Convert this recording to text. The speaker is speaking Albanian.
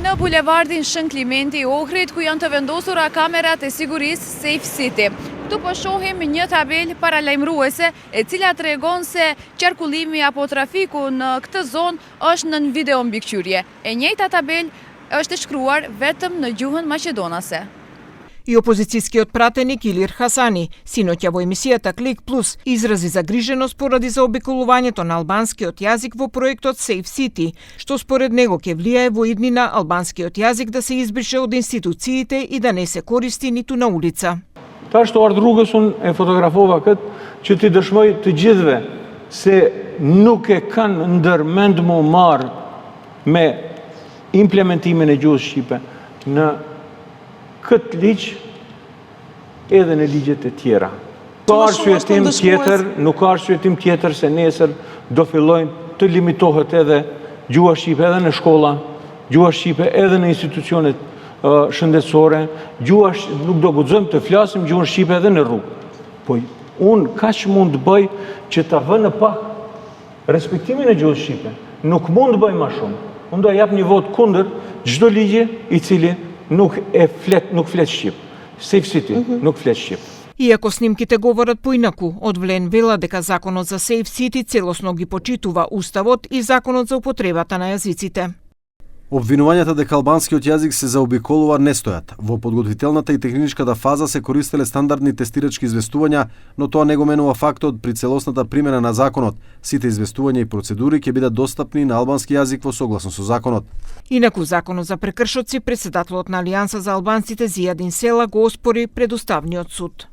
në bulevardin Shën Klimenti i Ohrit, ku janë të vendosura kamerat e sigurisë Safe City. Këtu po shohim një tabel paralajmëruese e cila tregon se qarkullimi apo trafiku në këtë zonë është në video mbikëqyrje. E njëjta tabel është e shkruar vetëm në gjuhën maqedonase. И опозицијскиот пратеник Илир Хасани, синоќа во емисијата Клик Плюс, изрази загриженост поради заобиколувањето на албанскиот јазик во проектот Safe City, што според него ќе влијае во иднина албанскиот јазик да се избрише од институциите и да не се користи ниту на улица. Tash të ardhë rrugës unë e fotografova këtë që t'i dëshmoj të gjithve se nuk e kanë ndërmend më marrë me implementimin e gjuhës shqipe në këtë ligj edhe në ligjet e tjera. Nuk ka arsyetim tjetër se nesër do fillojnë të limitohet edhe gjuha shqipe edhe në shkolla, gjuha shqipe edhe në institucionet shëndetësore, nuk do guxojmë të flasim gjuhën shqipe edhe në rrugë. Po unë kaq mund të bëj që ta vë në pak respektimin e gjuhës shqipe. Nuk mund të bëj më shumë. Unë do jap një vot kundër çdo ligji i cili nuk flet shqip. Safe City nuk flet shqip. Иако снимките говорат поинаку, одвлен вела дека законот за Safe City целосно ги почитува уставот и законот за употребата на јазиците. Обвинувањата дека албанскиот јазик се заобиколува не стојат. Во подготвителната и техничката фаза се користеле стандардни тестирачки известувања, но тоа не го менува фактот при целосната примена на законот. Сите известувања и процедури ќе бидат достапни на албански јазик во согласно со законот. Инаку законот за прекршоци, председателот на Алијанса за албанците Зијадин Села го оспори пред Уставниот суд.